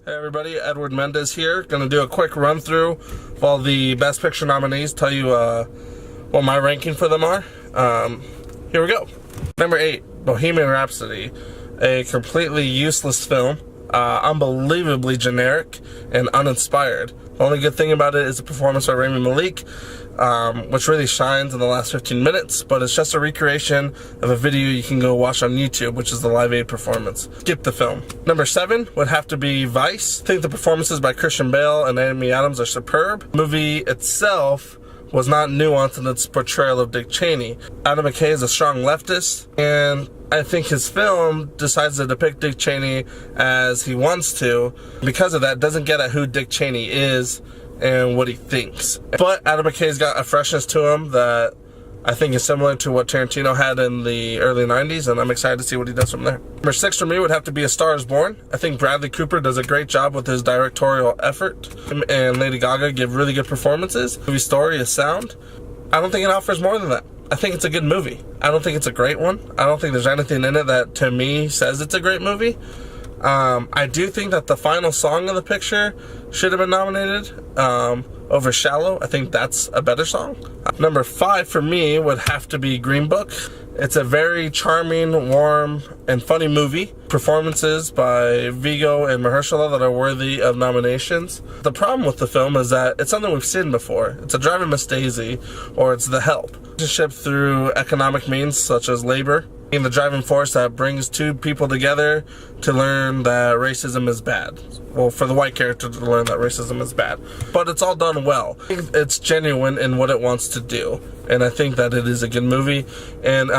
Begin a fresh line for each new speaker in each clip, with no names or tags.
Hey everybody, Edward Mendez here. Gonna do a quick run through of all the Best Picture nominees, tell you what my ranking for them are. Here we go. Number 8, Bohemian Rhapsody, a completely useless film, unbelievably generic and uninspired. The only good thing about it is the performance by Rami Malek, which really shines in the last 15 minutes, but it's just a recreation of a video you can go watch on YouTube, which is the Live Aid performance. Skip the film. Number 7 would have to be Vice. I think the performances by Christian Bale and Amy Adams are superb. The movie itself was not nuanced in its portrayal of Dick Cheney. Adam McKay is a strong leftist, and I think his film decides to depict Dick Cheney as he wants to. Because of that, doesn't get at who Dick Cheney is and what he thinks. But Adam McKay's got a freshness to him that I think is similar to what Tarantino had in the early 90s, and I'm excited to see what he does from there. Number 6 for me would have to be A Star Is Born. I think Bradley Cooper does a great job with his directorial effort. Him and Lady Gaga give really good performances. The movie story is sound. I don't think it offers more than that. I think it's a good movie. I don't think it's a great one. I don't think there's anything in it that, to me, says it's a great movie. I do think that the final song of the picture should have been nominated over Shallow. I think that's a better song. Number 5 for me would have to be Green Book. It's a very charming, warm, and funny movie. Performances by Viggo and Mahershala that are worthy of nominations. The problem with the film is that it's something we've seen before. It's a Driving Miss Daisy, or it's The Help. Relationship through economic means such as labor, being the driving force that brings two people together to learn that racism is bad. Well, for the white character to learn that racism is bad. But it's all done well. It's genuine in what it wants to do. And I think that it is a good movie. And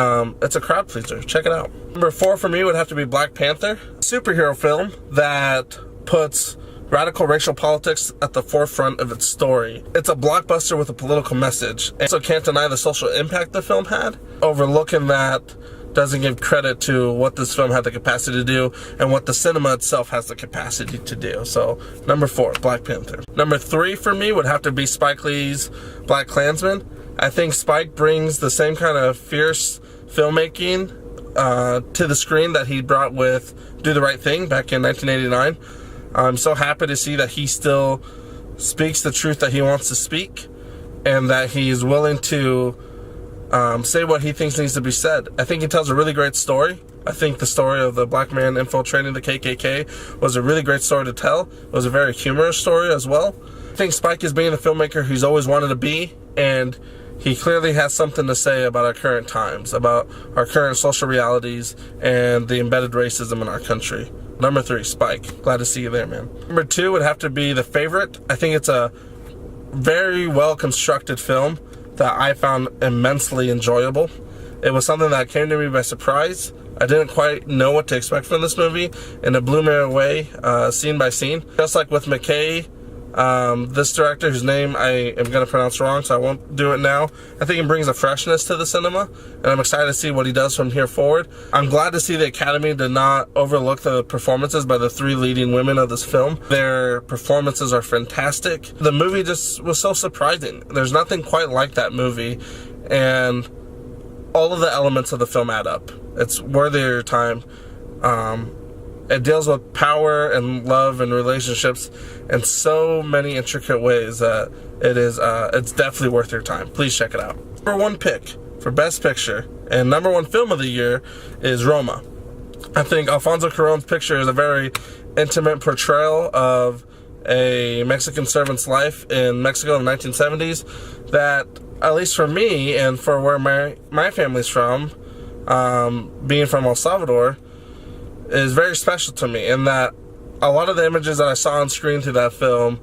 it's a crowd pleaser. Check it out. Number 4 for me would have to be Black Panther. Superhero film that puts radical racial politics at the forefront of its story. It's a blockbuster with a political message. And so can't deny the social impact the film had. Overlooking that doesn't give credit to what this film had the capacity to do and what the cinema itself has the capacity to do. So, number 4, Black Panther. Number 3 for me would have to be Spike Lee's Black Klansman. I think Spike brings the same kind of fierce filmmaking to the screen that he brought with Do the Right Thing back in 1989. I'm so happy to see that he still speaks the truth that he wants to speak and that he's willing to say what he thinks needs to be said. I think he tells a really great story. I think the story of the black man infiltrating the KKK was a really great story to tell. It was a very humorous story as well. I think Spike is being the filmmaker he's always wanted to be, and he clearly has something to say about our current times, about our current social realities, and the embedded racism in our country. Number 3, Spike. Glad to see you there, man. Number 2 would have to be The Favorite. I think it's a very well-constructed film that I found immensely enjoyable. It was something that came to me by surprise. I didn't quite know what to expect from this movie, and it blew me away scene by scene. Just like with McKay, this director, whose name I am going to pronounce wrong, so I won't do it now, I think he brings a freshness to the cinema, and I'm excited to see what he does from here forward. I'm glad to see the Academy did not overlook the performances by the 3 leading women of this film. Their performances are fantastic. The movie just was so surprising. There's nothing quite like that movie, and all of the elements of the film add up. It's worthy of your time. It deals with power and love and relationships in so many intricate ways that it's definitely worth your time. Please check it out. Number 1 pick for Best Picture and number 1 film of the year is Roma. I think Alfonso Cuarón's picture is a very intimate portrayal of a Mexican servant's life in Mexico in the 1970s that, at least for me and for where my family's from, being from El Salvador, is very special to me, in that a lot of the images that I saw on screen through that film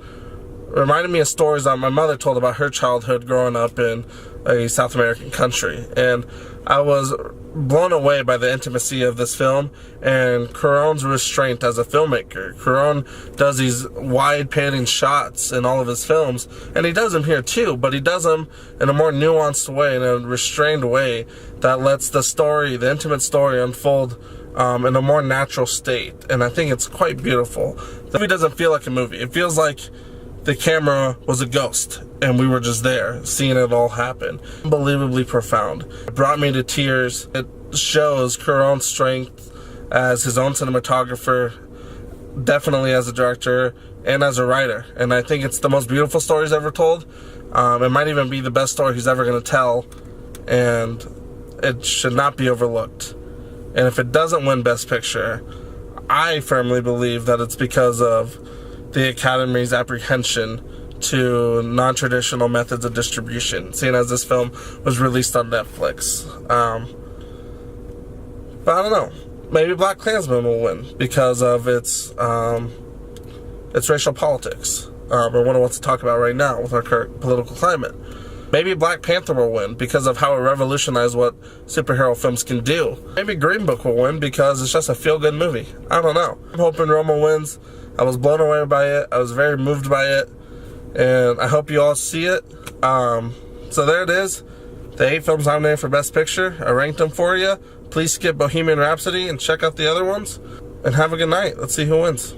reminded me of stories that my mother told about her childhood growing up in a South American country. And I was blown away by the intimacy of this film and Cuarón's restraint as a filmmaker. Cuarón does these wide panning shots in all of his films, and he does them here too, but he does them in a more nuanced way, in a restrained way that lets the story, the intimate story, unfold in a more natural state, and I think it's quite beautiful. The movie doesn't feel like a movie. It feels like the camera was a ghost and we were just there seeing it all happen. Unbelievably profound. It brought me to tears. It shows Cuarón's strength as his own cinematographer, definitely as a director and as a writer. And I think it's the most beautiful story he's ever told. It might even be the best story he's ever going to tell, and it should not be overlooked. And if it doesn't win Best Picture, I firmly believe that it's because of the Academy's apprehension to non-traditional methods of distribution, seeing as this film was released on Netflix. But I don't know. Maybe Black Klansman will win because of its racial politics, or what I want to talk about right now with our current political climate. Maybe Black Panther will win because of how it revolutionized what superhero films can do. Maybe Green Book will win because it's just a feel-good movie. I don't know. I'm hoping Roma wins. I was blown away by it. I was very moved by it. And I hope you all see it. So there it is. The 8 films nominated for Best Picture. I ranked them for you. Please skip Bohemian Rhapsody and check out the other ones. And have a good night. Let's see who wins.